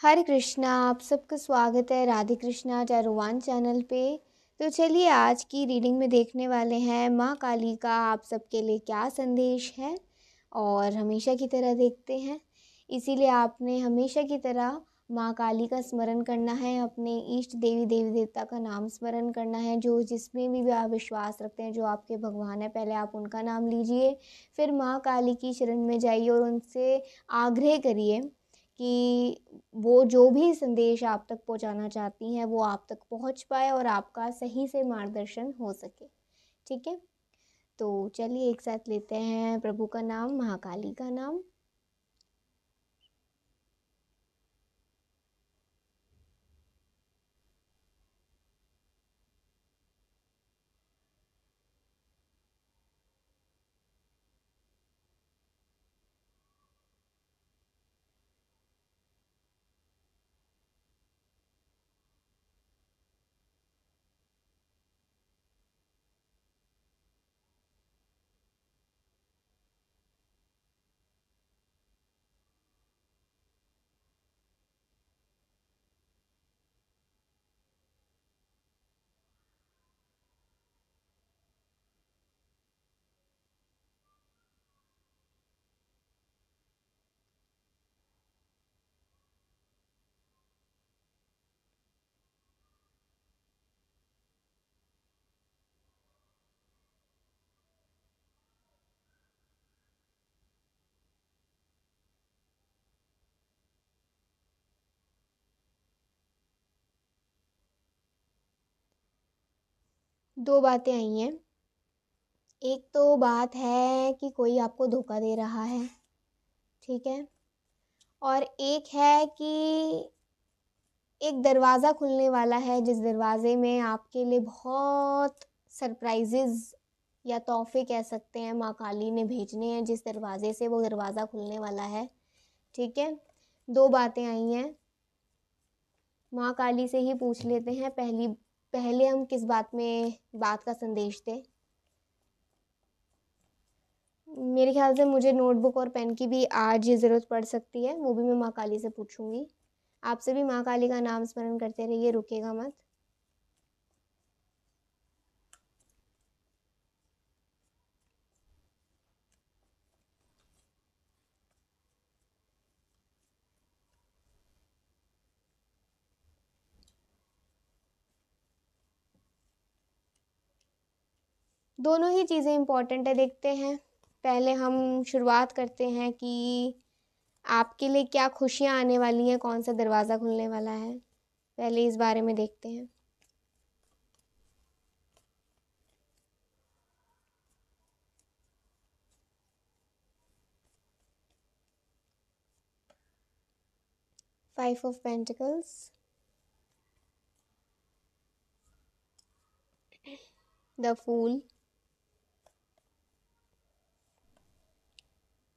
हरे कृष्णा। आप सबका स्वागत है राधे कृष्णा चारुवान चैनल पे। तो चलिए आज की रीडिंग में देखने वाले हैं माँ काली का आप सबके लिए क्या संदेश है। और हमेशा की तरह देखते हैं, इसीलिए आपने हमेशा की तरह माँ काली का स्मरण करना है, अपने इष्ट देवी देवी देवता का नाम स्मरण करना है। जो जिसमें भी आप विश्वास रखते हैं, जो आपके भगवान है, पहले आप उनका नाम लीजिए, फिर माँ काली की शरण में जाइए और उनसे आग्रह करिए कि वो जो भी संदेश आप तक पहुंचाना चाहती हैं वो आप तक पहुंच पाए और आपका सही से मार्गदर्शन हो सके। ठीक है, तो चलिए एक साथ लेते हैं प्रभु का नाम, महाकाली का नाम। दो बातें आई हैं। एक तो बात है कि कोई आपको धोखा दे रहा है, ठीक है, और एक है कि एक दरवाज़ा खुलने वाला है, जिस दरवाजे में आपके लिए बहुत सरप्राइजेज या तोहफे कह सकते हैं माँ काली ने भेजने हैं। जिस दरवाजे से वो दरवाज़ा खुलने वाला है, ठीक है। दो बातें आई हैं, माँ काली से ही पूछ लेते हैं। पहले हम किस बात का संदेश दें। मेरे ख्याल से मुझे नोटबुक और पेन की भी आज ज़रूरत पड़ सकती है, वो भी मैं माँ काली से पूछूंगी। आपसे भी माँ काली का नाम स्मरण करते रहिए, रुकेगा मत। दोनों ही चीज़ें इम्पॉर्टेंट है, देखते हैं। पहले हम शुरुआत करते हैं कि आपके लिए क्या खुशियाँ आने वाली हैं, कौन सा दरवाज़ा खुलने वाला है, पहले इस बारे में देखते हैं। Five of pentacles, the fool,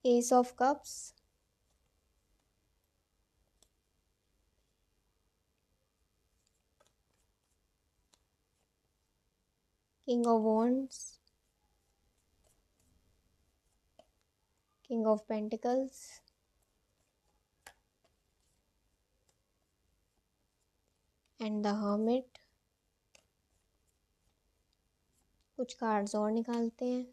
ace of cups, king of wands, king of pentacles and the hermit. कुछ कार्ड्स और निकालते हैं।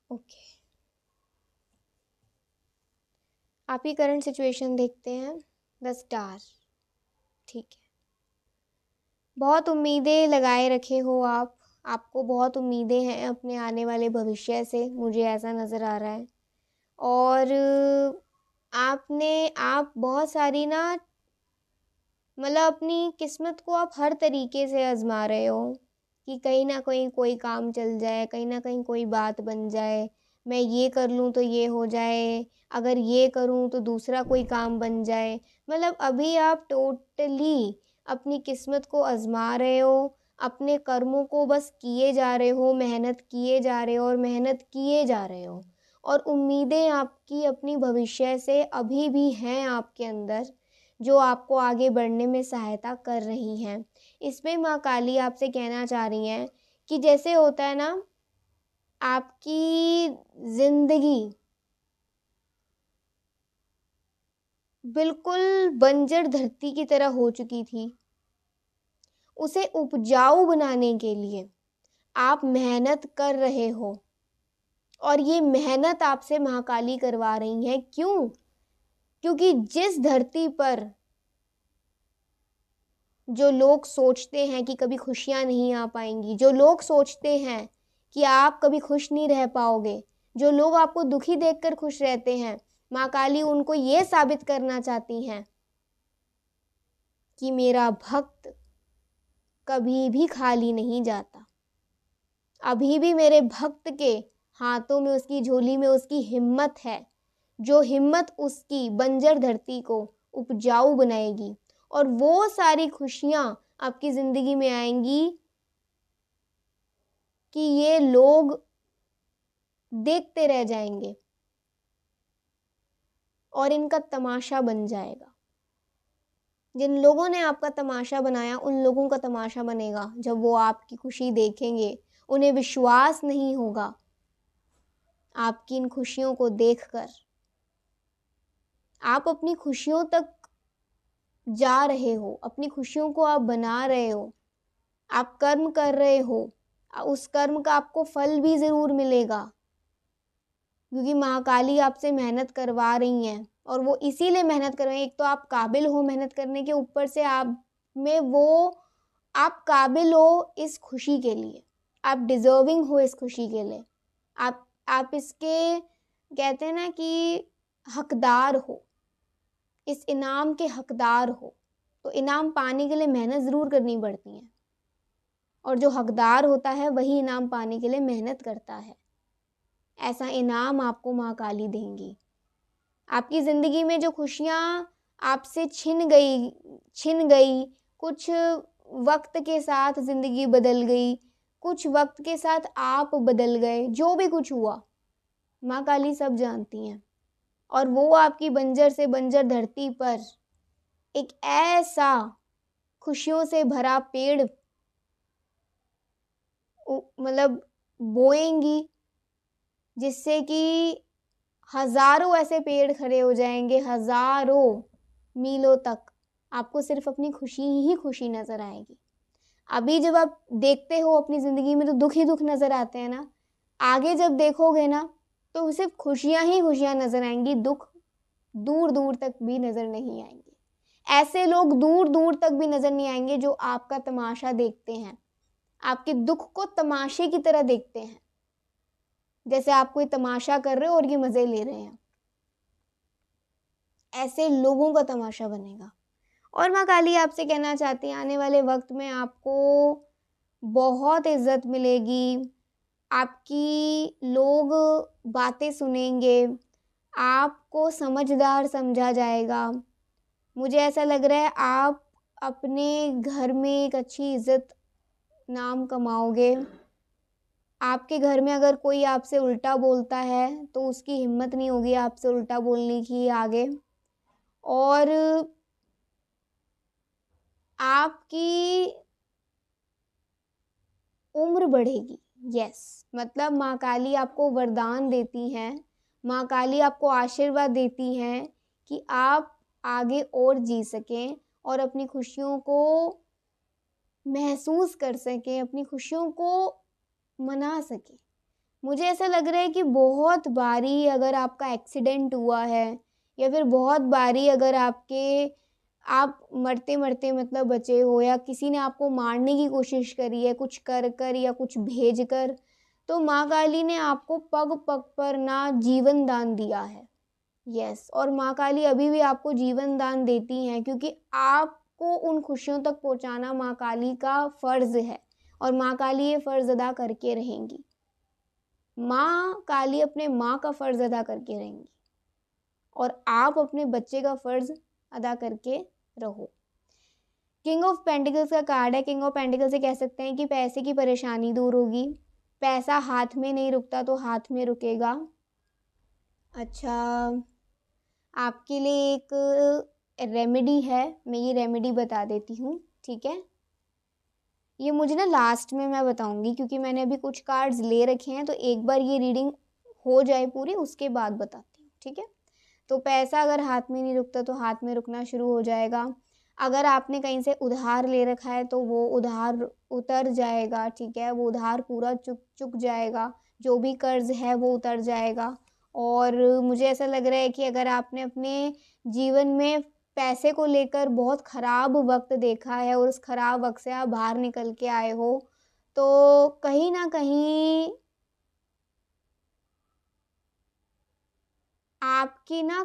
ओके, आप ही करंट सिचुएशन देखते हैं, द स्टार। ठीक है, बहुत उम्मीदें लगाए रखे हो आप, आपको बहुत उम्मीदें हैं अपने आने वाले भविष्य से, मुझे ऐसा नज़र आ रहा है। और आप बहुत सारी ना, मतलब अपनी किस्मत को आप हर तरीके से आजमा रहे हो कि कहीं ना कहीं कोई काम चल जाए, कहीं ना कहीं कोई बात बन जाए, मैं ये कर लूँ तो ये हो जाए, अगर ये करूँ तो दूसरा कोई काम बन जाए। मतलब अभी आप टोटली अपनी किस्मत को आजमा रहे हो, अपने कर्मों को बस किए जा रहे हो, मेहनत किए जा रहे हो और मेहनत किए जा रहे हो। और उम्मीदें आपकी अपनी भविष्य से अभी भी हैं आपके अंदर, जो आपको आगे बढ़ने में सहायता कर रही हैं। इसमें माँ काली आपसे कहना चाह रही हैं कि जैसे होता है ना, आपकी ज़िंदगी बिल्कुल बंजर धरती की तरह हो चुकी थी। उसे उपजाऊ बनाने के लिए आप मेहनत कर रहे हो और ये मेहनत आपसे महाकाली करवा रही है। क्यों? क्योंकि जिस धरती पर जो लोग सोचते हैं कि कभी खुशियाँ नहीं आ पाएंगी, जो लोग सोचते हैं कि आप कभी खुश नहीं रह पाओगे, जो लोग आपको दुखी देखकर खुश रहते हैं, माँ काली उनको ये साबित करना चाहती हैं कि मेरा भक्त कभी भी खाली नहीं जाता। अभी भी मेरे भक्त के हाथों में, उसकी झोली में उसकी हिम्मत है, जो हिम्मत उसकी बंजर धरती को उपजाऊ बनाएगी और वो सारी खुशियाँ आपकी ज़िंदगी में आएंगी कि ये लोग देखते रह जाएंगे और इनका तमाशा बन जाएगा। जिन लोगों ने आपका तमाशा बनाया, उन लोगों का तमाशा बनेगा जब वो आपकी खुशी देखेंगे। उन्हें विश्वास नहीं होगा आपकी इन खुशियों को देखकर। आप अपनी खुशियों तक जा रहे हो, अपनी खुशियों को आप बना रहे हो, आप कर्म कर रहे हो, उस कर्म का आपको फल भी ज़रूर मिलेगा, क्योंकि महाकाली आपसे मेहनत करवा रही हैं और वो इसीलिए मेहनत कर रही हैं। एक तो आप काबिल हो मेहनत करने के, ऊपर से आप में वो, आप काबिल हो इस खुशी के लिए, आप डिज़र्विंग हो इस खुशी के लिए, आप इसके कहते हैं ना कि हकदार हो, इस इनाम के हकदार हो। तो इनाम पाने के लिए मेहनत ज़रूर करनी पड़ती है और जो हकदार होता है वही इनाम पाने के लिए मेहनत करता है। ऐसा इनाम आपको माँ काली देंगी। आपकी ज़िंदगी में जो खुशियाँ आपसे छिन गई, कुछ वक्त के साथ ज़िंदगी बदल गई, कुछ वक्त के साथ आप बदल गए, जो भी कुछ हुआ माँ काली सब जानती हैं। और वो आपकी बंजर से बंजर धरती पर एक ऐसा खुशियों से भरा पेड़ मतलब बोएंगी, जिससे कि हज़ारों ऐसे पेड़ खड़े हो जाएंगे, हज़ारों मीलों तक आपको सिर्फ अपनी खुशी ही खुशी नज़र आएगी। अभी जब आप देखते हो अपनी ज़िंदगी में तो दुख ही दुख नज़र आते हैं ना, आगे जब देखोगे ना तो सिर्फ खुशियाँ ही खुशियाँ नज़र आएंगी, दुख दूर दूर तक भी नज़र नहीं आएंगे। ऐसे लोग दूर दूर तक भी नज़र नहीं आएंगे जो आपका तमाशा देखते हैं, आपके दुख को तमाशे की तरह देखते हैं, जैसे आप कोई तमाशा कर रहे हो और ये मज़े ले रहे हैं। ऐसे लोगों का तमाशा बनेगा। और माँ काली आपसे कहना चाहती हैं, आने वाले वक्त में आपको बहुत इज्जत मिलेगी, आपकी लोग बातें सुनेंगे, आपको समझदार समझा जाएगा। मुझे ऐसा लग रहा है आप अपने घर में एक अच्छी इज्जत नाम कमाओगे। आपके घर में अगर कोई आपसे उल्टा बोलता है तो उसकी हिम्मत नहीं होगी आपसे उल्टा बोलने की आगे, और आपकी उम्र बढ़ेगी। यस, मतलब माँ काली आपको वरदान देती हैं, माँ काली आपको आशीर्वाद देती हैं कि आप आगे और जी सकें और अपनी खुशियों को महसूस कर सकें, अपनी खुशियों को मना सकें। मुझे ऐसा लग रहा है कि बहुत बारी अगर आपका एक्सीडेंट हुआ है या फिर बहुत बारी अगर आप मरते मरते मतलब बचे हो, या किसी ने आपको मारने की कोशिश करी है कुछ कर कर या कुछ भेज कर, तो माँ काली ने आपको पग पग पर ना जीवन दान दिया है। यस, और माँ काली अभी भी आपको जीवन दान देती हैं, क्योंकि आपको उन खुशियों तक पहुँचाना माँ काली का फ़र्ज़ है और माँ काली ये फ़र्ज़ अदा करके रहेंगी। माँ काली अपने माँ का फ़र्ज़ अदा करके रहेंगी और आप अपने बच्चे का फ़र्ज़ अदा करके रहो। किंग ऑफ पेंटिकल्स का कार्ड है। किंग ऑफ पेंटिकल्स से कह सकते हैं कि पैसे की परेशानी दूर होगी, पैसा हाथ में नहीं रुकता तो हाथ में रुकेगा। अच्छा, आपके लिए एक रेमेडी है, मैं ये रेमेडी बता देती हूँ, ठीक है। ये मुझे ना लास्ट में मैं बताऊंगी, क्योंकि मैंने अभी कुछ कार्ड्स ले रखे हैं, तो एक बार ये रीडिंग हो जाए पूरी उसके बाद बताती हूँ, ठीक है। तो पैसा अगर हाथ में नहीं रुकता तो हाथ में रुकना शुरू हो जाएगा। अगर आपने कहीं से उधार ले रखा है तो वो उधार उतर जाएगा, ठीक है, वो उधार पूरा चुक जाएगा, जो भी कर्ज है वो उतर जाएगा। और मुझे ऐसा लग रहा है कि अगर आपने अपने जीवन में पैसे को लेकर बहुत ख़राब वक्त देखा है और उस ख़राब वक्त से आप बाहर निकल के आए हो, तो कहीं ना कहीं आपकी ना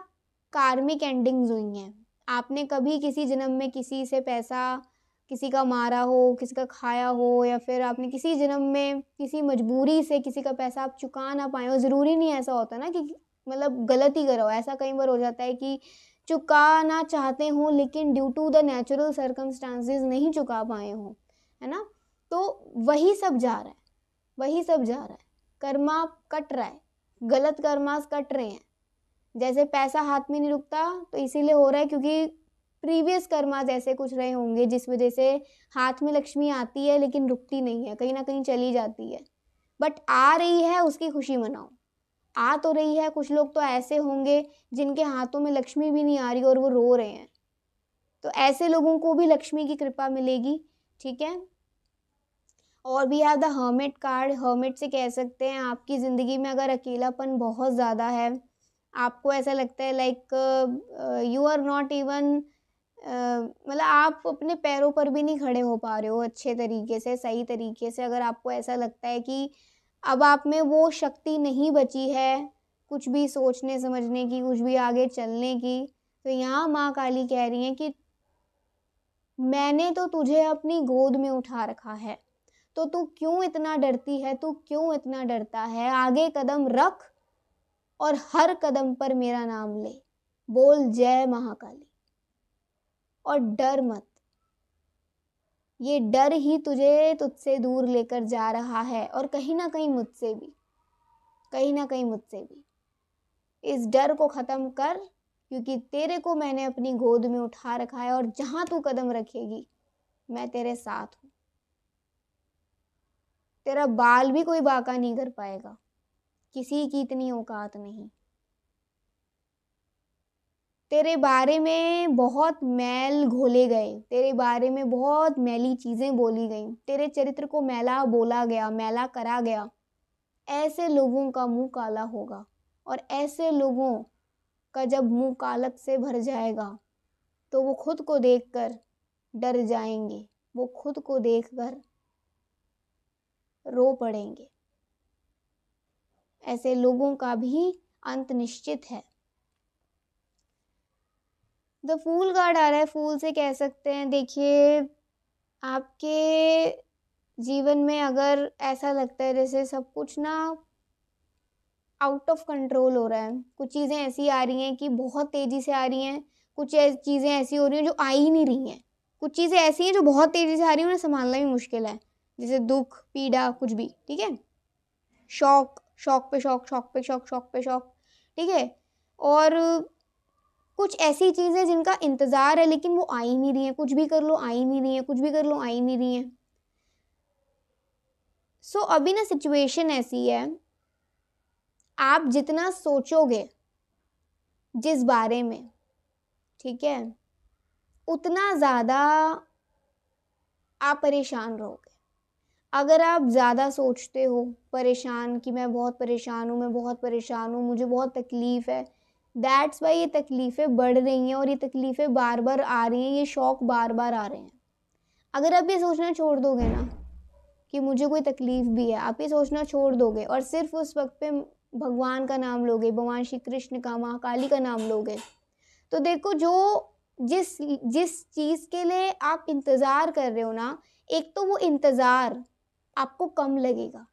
कार्मिक एंडिंग्स हुई हैं। आपने कभी किसी जन्म में किसी से पैसा, किसी का मारा हो, किसी का खाया हो, या फिर आपने किसी जन्म में किसी मजबूरी से किसी का पैसा आप चुका ना पाए हो। ज़रूरी नहीं ऐसा होता ना कि मतलब गलती करो, ऐसा कई बार हो जाता है कि चुकाना चाहते हो लेकिन due to the natural circumstances नहीं चुका पाए हो, है ना। तो वही सब जा रहा है, वही सब जा रहा है। कर्मा कट रहा है, गलत कर्मास कट रहे हैं। जैसे पैसा हाथ में नहीं रुकता तो इसीलिए हो रहा है क्योंकि प्रीवियस कर्मास ऐसे कुछ रहे होंगे जिस वजह से हाथ में लक्ष्मी आती है लेकिन रुकती नहीं है, कहीं ना कहीं चली जाती है। बट आ रही है, उसकी खुशी मनाओ। आ तो रही है। कुछ लोग तो ऐसे होंगे जिनके हाथों में लक्ष्मी भी नहीं आ रही और वो रो रहे हैं, तो ऐसे लोगों को भी लक्ष्मी की कृपा मिलेगी, ठीक है। और भी have the hermit card. Hermit से कह सकते हैं आपकी ज़िंदगी में अगर अकेलापन बहुत ज़्यादा है, आपको ऐसा लगता है like you are not even, मतलब आप अपने पैरों पर भी नहीं खड़े हो पा रहे हो अच्छे तरीके से, सही तरीके से। अगर आपको ऐसा लगता है कि अब आप में वो शक्ति नहीं बची है कुछ भी सोचने समझने की, कुछ भी आगे चलने की, तो यहाँ माँ काली कह रही हैं कि मैंने तो तुझे अपनी गोद में उठा रखा है, तो तू क्यों इतना डरती है, तू क्यों इतना डरता है। आगे कदम रख और हर कदम पर मेरा नाम ले, बोल जय महाकाली, और डर मत। ये डर ही तुझे तुझसे दूर लेकर जा रहा है, और कहीं ना कहीं मुझसे भी, कहीं ना कहीं मुझसे भी। इस डर को ख़त्म कर, क्योंकि तेरे को मैंने अपनी गोद में उठा रखा है, और जहाँ तू कदम रखेगी मैं तेरे साथ हूँ। तेरा बाल भी कोई बाका नहीं कर पाएगा, किसी की इतनी औकात नहीं। तेरे बारे में बहुत मैल घोले गए, तेरे बारे में बहुत मैली चीज़ें बोली गई, तेरे चरित्र को मैला बोला गया, मैला करा गया। ऐसे लोगों का मुंह काला होगा, और ऐसे लोगों का जब मुंह कालक से भर जाएगा तो वो खुद को देखकर डर जाएंगे, वो खुद को देखकर रो पड़ेंगे। ऐसे लोगों का भी अंत निश्चित है। द फूल कार्ड आ रहा है। फूल से कह सकते हैं, देखिए आपके जीवन में अगर ऐसा लगता है जैसे सब कुछ ना आउट ऑफ कंट्रोल हो रहा है, कुछ चीज़ें ऐसी आ रही हैं कि बहुत तेज़ी से आ रही हैं, कुछ चीज़ें ऐसी हो रही हैं जो आ ही नहीं रही हैं, कुछ चीज़ें ऐसी हैं जो बहुत तेज़ी से आ रही हैं, उन्हें संभालना भी मुश्किल है, जैसे दुख, पीड़ा, कुछ भी, ठीक है। शौक, शौक पे शौक, शौक पे शौक, शौक पे शौक, ठीक है। और कुछ ऐसी चीज़ें जिनका इंतज़ार है लेकिन वो आ ही नहीं रही हैं, कुछ भी कर लो आ ही नहीं रही हैं, कुछ भी कर लो आ ही नहीं रही हैं। सो अभी ना सिचुएशन ऐसी है, आप जितना सोचोगे जिस बारे में, ठीक है, उतना ज़्यादा आप परेशान रहोगे। अगर आप ज़्यादा सोचते हो परेशान कि मैं बहुत परेशान हूँ, मैं बहुत परेशान हूँ, मुझे बहुत तकलीफ़ है, दैट्स वाई ये तकलीफ़ें बढ़ रही हैं और ये तकलीफ़ें बार बार आ रही हैं, ये शौक़ बार बार आ रहे हैं। अगर आप ये सोचना छोड़ दोगे ना कि मुझे कोई तकलीफ़ भी है, आप ये सोचना छोड़ दोगे और सिर्फ उस वक्त पे भगवान का नाम लोगे, भगवान श्री कृष्ण का, महाकाली का नाम लोगे, तो देखो जो जिस जिस चीज़ के लिए आप इंतज़ार कर रहे हो ना, एक तो वो इंतज़ार आपको कम लगेगा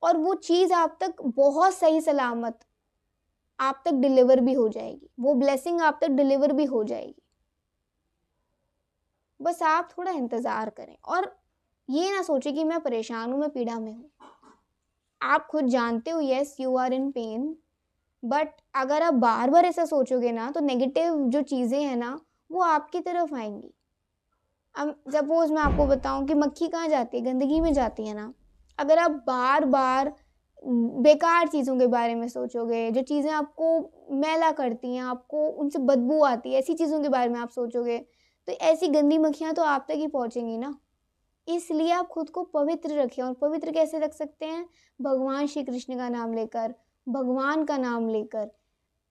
और वो चीज़ आप तक बहुत सही सलामत आप तक डिलीवर भी हो जाएगी, वो ब्लेसिंग आप तक डिलीवर भी हो जाएगी। बस आप थोड़ा इंतज़ार करें और ये ना सोचें कि मैं परेशान हूँ, मैं पीड़ा में हूँ। आप खुद जानते हो, yes you are in pain, but अगर आप बार बार ऐसा सोचोगे ना तो नेगेटिव जो चीज़ें हैं ना वो आपकी तरफ आएंगी। अब सपोज मैं आपको बताऊं कि मक्खी कहाँ जाती है, गंदगी में जाती है ना। अगर आप बार बार बेकार चीज़ों के बारे में सोचोगे, जो चीज़ें आपको मैला करती हैं, आपको उनसे बदबू आती है, ऐसी चीज़ों के बारे में आप सोचोगे, तो ऐसी गंदी मक्खियाँ तो आप तक ही पहुँचेंगी ना। इसलिए आप खुद को पवित्र रखें। और पवित्र कैसे रख सकते हैं? भगवान श्री कृष्ण का नाम लेकर, भगवान का नाम लेकर।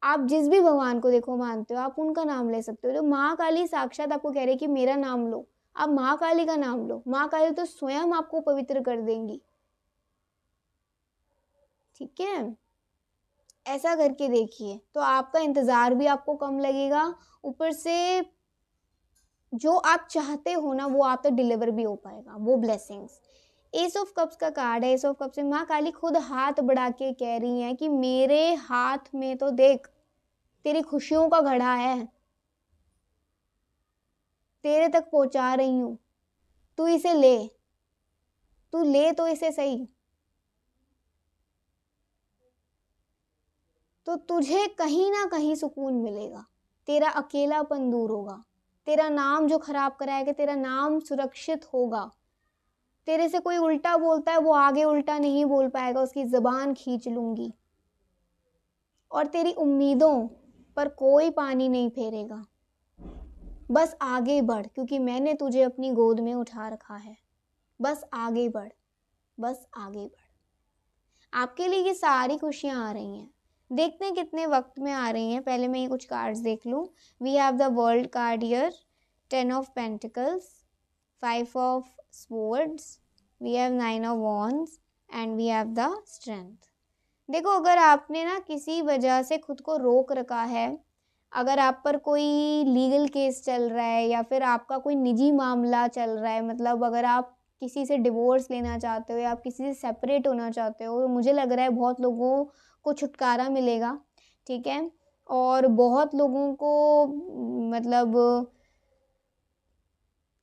आप जिस भी भगवान को देखो मानते हो, आप उनका नाम ले सकते हो। तो माँ काली साक्षात आपको कह रहे कि मेरा नाम लो, आप माँ काली का नाम लो। माँ काली तो स्वयं आपको पवित्र कर देंगी। ठीक है, ऐसा करके देखिए तो आपका इंतज़ार भी आपको कम लगेगा, ऊपर से जो आप चाहते हो ना वो आप तक डिलीवर भी हो पाएगा, वो ब्लेसिंग्स। एस ऑफ कप्स का कार्ड है। एस ऑफ कप्स से माँ काली खुद हाथ बढ़ा के कह रही हैं कि मेरे हाथ में तो देख तेरी खुशियों का घड़ा है, तेरे तक पहुंचा रही हूँ, तू इसे ले, तू ले तो इसे सही। तो तुझे कहीं ना कहीं सुकून मिलेगा, तेरा अकेलापन दूर होगा, तेरा नाम जो खराब कराएगा तेरा नाम सुरक्षित होगा। तेरे से कोई उल्टा बोलता है वो आगे उल्टा नहीं बोल पाएगा, उसकी ज़बान खींच लूंगी। और तेरी उम्मीदों पर कोई पानी नहीं फेरेगा। बस आगे बढ़, क्योंकि मैंने तुझे अपनी गोद में उठा रखा है। बस आगे बढ़, बस आगे बढ़। आपके लिए ये सारी खुशियाँ आ रही हैं। देखते हैं कितने वक्त में आ रही हैं। पहले मैं ये कुछ कार्ड्स देख लूँ। We have the world card here, 10 of pentacles, 5 of swords, we have 9 of wands and we have the strength. देखो, अगर आपने ना किसी वजह से खुद को रोक रखा है, अगर आप पर कोई लीगल केस चल रहा है या फिर आपका कोई निजी मामला चल रहा है, मतलब अगर आप किसी से डिवोर्स लेना चाहते हो या आप किसी से सेपरेट होना चाहते हो, तो मुझे लग रहा है बहुत लोगों को छुटकारा मिलेगा। ठीक है, और बहुत लोगों को मतलब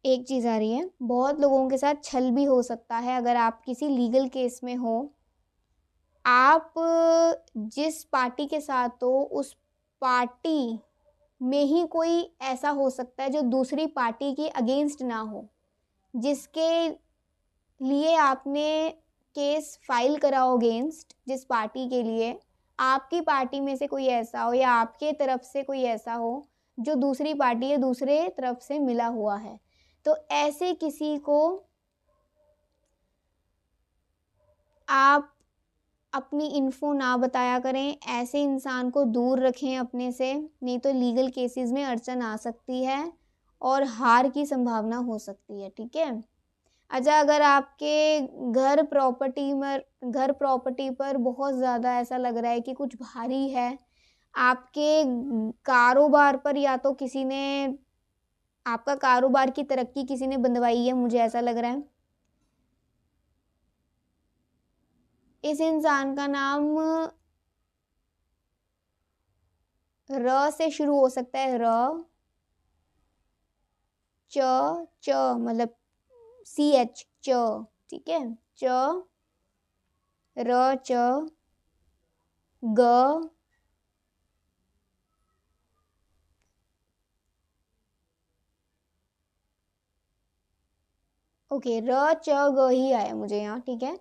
एक चीज़ आ रही है, बहुत लोगों के साथ छल भी हो सकता है। अगर आप किसी लीगल केस में हो, आप जिस पार्टी के साथ हो उस पार्टी में ही कोई ऐसा हो सकता है जो दूसरी पार्टी के अगेंस्ट ना हो, जिसके लिए आपने केस फाइल करा हो अगेंस्ट, जिस पार्टी के लिए आपकी पार्टी में से कोई ऐसा हो या आपके तरफ से कोई ऐसा हो जो दूसरी पार्टी या दूसरे तरफ से मिला हुआ है। तो ऐसे किसी को आप अपनी इन्फो ना बताया करें, ऐसे इंसान को दूर रखें अपने से, नहीं तो लीगल केसेस में अड़चन आ सकती है और हार की संभावना हो सकती है। ठीक है, अच्छा, अगर आपके घर प्रॉपर्टी पर बहुत ज़्यादा ऐसा लग रहा है कि कुछ भारी है, आपके कारोबार पर या तो किसी ने आपका कारोबार की तरक्की किसी ने बंधवाई है, मुझे ऐसा लग रहा है। इस इंसान का नाम र से शुरू हो सकता है, र च च मतलब CH च। ठीक है, च र च ग ओके, र च ग ही आया मुझे यहाँ। ठीक है,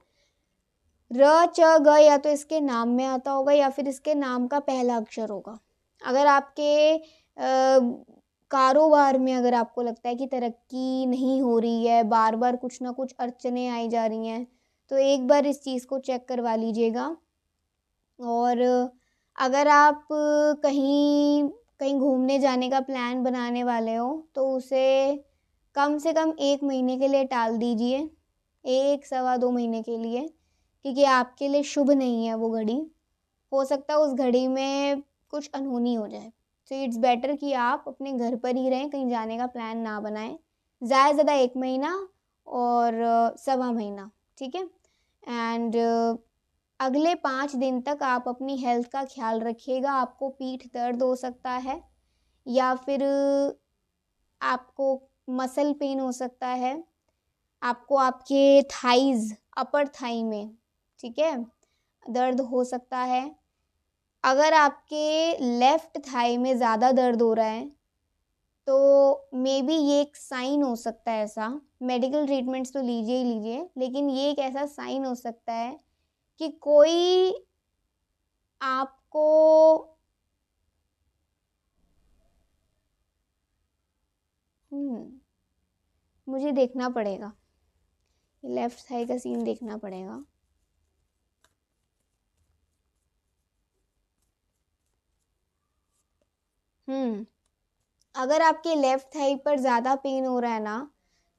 र च ग या तो इसके नाम में आता होगा या फिर इसके नाम का पहला अक्षर होगा। अगर आपके कारोबार में अगर आपको लगता है कि तरक्की नहीं हो रही है, बार बार कुछ ना कुछ अड़चनें आई जा रही हैं, तो एक बार इस चीज़ को चेक करवा लीजिएगा। और अगर आप कहीं कहीं घूमने जाने का प्लान बनाने वाले हो तो उसे कम से कम 1 महीने के लिए टाल दीजिए, 1 सवा 2 महीने के लिए, क्योंकि आपके लिए शुभ नहीं है वो घड़ी। हो सकता है उस घड़ी में कुछ अनहोनी हो जाए। तो इट्स बेटर कि आप अपने घर पर ही रहें, कहीं जाने का प्लान ना बनाएं। ज़्यादा से ज़्यादा 1 महीना और सवा महीना। ठीक है, एंड अगले 5 दिन तक आप अपनी हेल्थ का ख्याल रखिएगा। आपको पीठ दर्द हो सकता है या फिर आपको मसल पेन हो सकता है, आपको आपके थाइज़, अपर थाई में, ठीक है, दर्द हो सकता है। अगर आपके लेफ़्ट थाई में ज़्यादा दर्द हो रहा है तो मे बी ये एक साइन हो सकता है ऐसा। मेडिकल ट्रीटमेंट्स तो लीजिए ही लीजिए, लेकिन ये एक ऐसा साइन हो सकता है कि कोई आपको मुझे देखना पड़ेगा, लेफ्ट थाई का सीन देखना पड़ेगा। अगर आपके लेफ्ट थाई पर ज़्यादा पेन हो रहा है ना,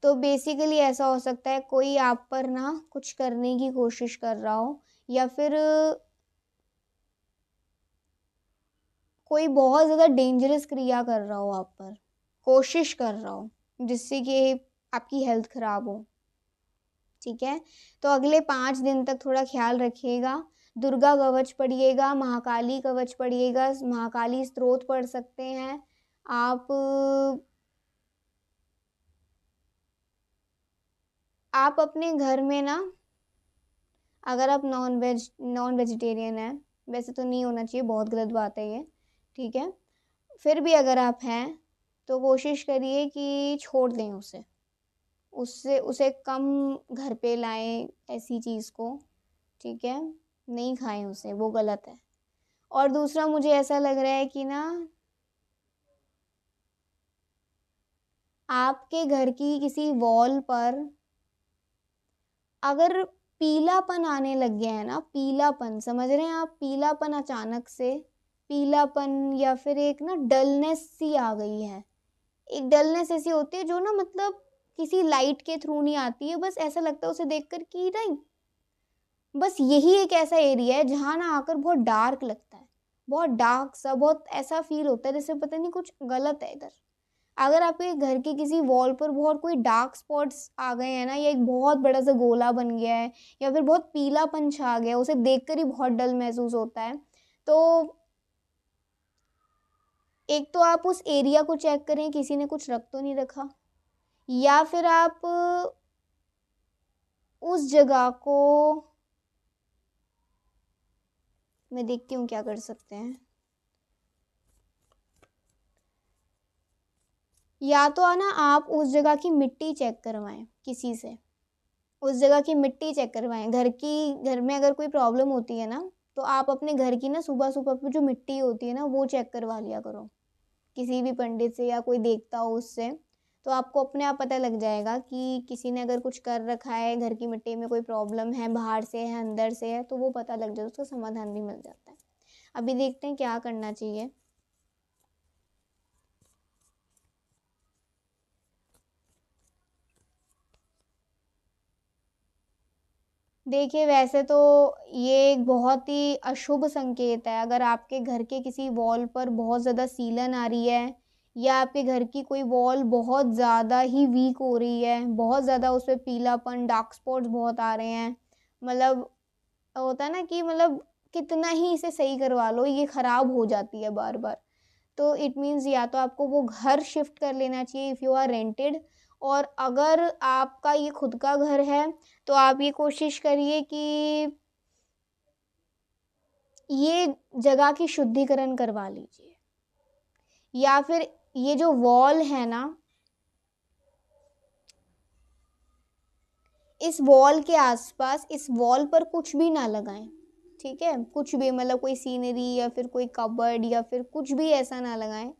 तो बेसिकली ऐसा हो सकता है कोई आप पर ना कुछ करने की कोशिश कर रहा हो, या फिर कोई बहुत ज़्यादा डेंजरस क्रिया कर रहा हो आप पर, कोशिश कर रहा हो जिससे कि आपकी हेल्थ ख़राब हो। ठीक है, तो अगले 5 दिन तक थोड़ा ख्याल रखिएगा। दुर्गा कवच पढ़िएगा, महाकाली कवच पढ़िएगा, महाकाली स्तोत्र पढ़ सकते हैं आप अपने घर में ना, अगर आप नॉन वेजिटेरियन हैं, वैसे तो नहीं होना चाहिए, बहुत गलत बात है ये, ठीक है, फिर भी अगर आप हैं तो कोशिश करिए कि छोड़ दें उसे, उससे उसे कम घर पे लाएं ऐसी चीज़ को, ठीक है, नहीं खाएं उसे, वो गलत है। और दूसरा मुझे ऐसा लग रहा है कि ना आपके घर की किसी वॉल पर अगर पीलापन आने लग गया है ना, पीलापन, समझ रहे हैं आप, पीलापन अचानक से, पीलापन या फिर एक ना डलनेस सी आ गई है। एक डलनेस ऐसी होती है जो ना मतलब किसी लाइट के थ्रू नहीं आती है, बस ऐसा लगता है उसे देखकर कि नहीं, बस यही एक ऐसा एरिया है जहाँ ना आकर बहुत डार्क लगता है, बहुत डार्क सा, बहुत ऐसा फील होता है जैसे पता नहीं कुछ गलत है इधर। अगर आपके घर के किसी वॉल पर बहुत कोई डार्क स्पॉट्स आ गए हैं ना, या एक बहुत बड़ा सा गोला बन गया है, या फिर बहुत पीलापन छा गया, उसे देखकर ही बहुत डल महसूस होता है, तो एक तो आप उस एरिया को चेक करें किसी ने कुछ रख तो नहीं रखा, या फिर आप उस जगह को, मैं देखती हूँ क्या कर सकते हैं, या तो ना आप उस जगह की मिट्टी चेक करवाएं किसी से, उस जगह की मिट्टी चेक करवाएं। घर में अगर कोई प्रॉब्लम होती है ना, तो आप अपने घर की ना सुबह सुबह पे जो मिट्टी होती है ना, वो चेक करवा लिया करो किसी भी पंडित से, या कोई देखता हो उससे, तो आपको अपने आप पता लग जाएगा कि किसी ने अगर कुछ कर रखा है, घर की मिट्टी में कोई प्रॉब्लम है, बाहर से है अंदर से है, तो वो पता लग जाए, उसका समाधान भी मिल जाता है। अभी देखते हैं क्या करना चाहिए। देखिए, वैसे तो ये एक बहुत ही अशुभ संकेत है अगर आपके घर के किसी वॉल पर बहुत ज़्यादा सीलन आ रही है, या आपके घर की कोई वॉल बहुत ज़्यादा ही वीक हो रही है, बहुत ज़्यादा उस पे पीलापन, डार्क स्पॉट्स बहुत आ रहे हैं, मतलब होता है ना कि मतलब कितना ही इसे सही करवा लो ये ख़राब हो जाती है बार बार, तो इट मीन्स या तो आपको वो घर शिफ्ट कर लेना चाहिए इफ़ यू आर रेंटेड, और अगर आपका ये खुद का घर है तो आप ये कोशिश करिए कि ये जगह की शुद्धिकरण करवा लीजिए, या फिर ये जो वॉल है ना, इस वॉल के आसपास, इस वॉल पर कुछ भी ना लगाएं, ठीक है, कुछ भी, मतलब कोई सीनरी या फिर कोई कबर्ड या फिर कुछ भी ऐसा ना लगाएं।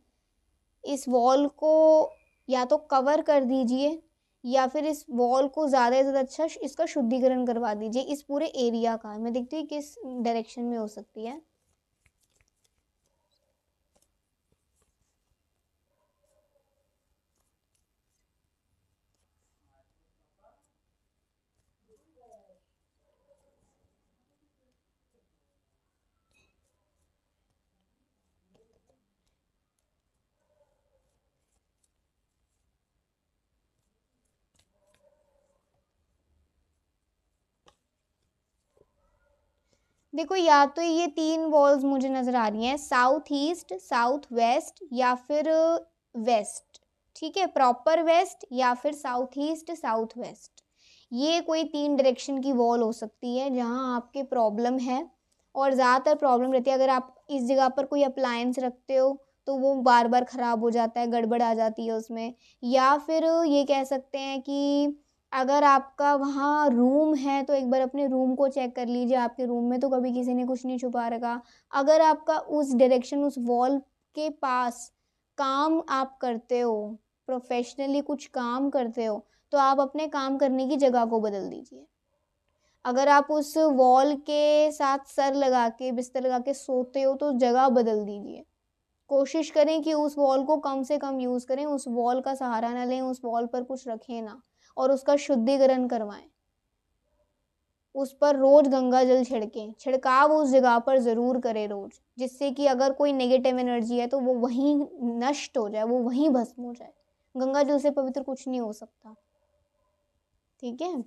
इस वॉल को या तो कवर कर दीजिए, या फिर इस वॉल को ज़्यादा से ज़्यादा अच्छा इसका शुद्धिकरण करवा दीजिए, इस पूरे एरिया का। मैं देखती हूँ किस डायरेक्शन में हो सकती है। देखो, या तो ये 3 वॉल्स मुझे नज़र आ रही हैं, साउथ ईस्ट, साउथ वेस्ट या फिर वेस्ट, ठीक है, प्रॉपर वेस्ट या फिर साउथ ईस्ट, साउथ वेस्ट, ये कोई 3 डायरेक्शन की वॉल हो सकती है जहाँ आपके प्रॉब्लम है, और ज़्यादातर प्रॉब्लम रहती है अगर आप इस जगह पर कोई अप्लायंस रखते हो, तो वो बार बार ख़राब हो जाता है, गड़बड़ आ जाती है उसमें। या फिर ये कह सकते हैं कि अगर आपका वहाँ रूम है तो एक बार अपने रूम को चेक कर लीजिए, आपके रूम में तो कभी किसी ने कुछ नहीं छुपा रखा। अगर आपका उस डायरेक्शन, उस वॉल के पास काम आप करते हो, प्रोफेशनली कुछ काम करते हो, तो आप अपने काम करने की जगह को बदल दीजिए। अगर आप उस वॉल के साथ सर लगा के, बिस्तर लगा के सोते हो, तो जगह बदल दीजिए। कोशिश करें कि उस वॉल को कम से कम यूज़ करें, उस वॉल का सहारा ना लें, उस वॉल पर कुछ रखें ना, और उसका शुद्धिकरण करवाएं। उस पर रोज़ गंगा जल छिड़कें, छिड़काव उस जगह पर ज़रूर करें रोज़, जिससे कि अगर कोई नेगेटिव एनर्जी है तो वो वहीं नष्ट हो जाए, वो वहीं भस्म हो जाए। गंगा जल से पवित्र कुछ नहीं हो सकता। ठीक है।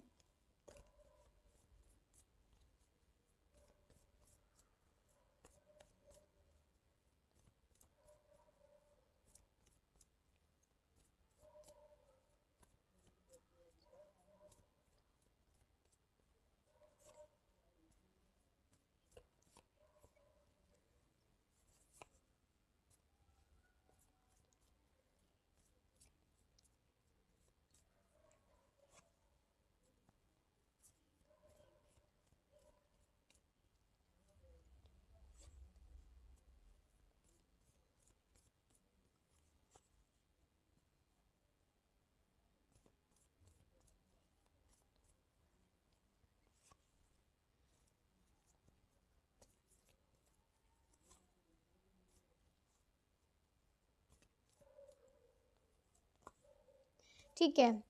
ठीक है,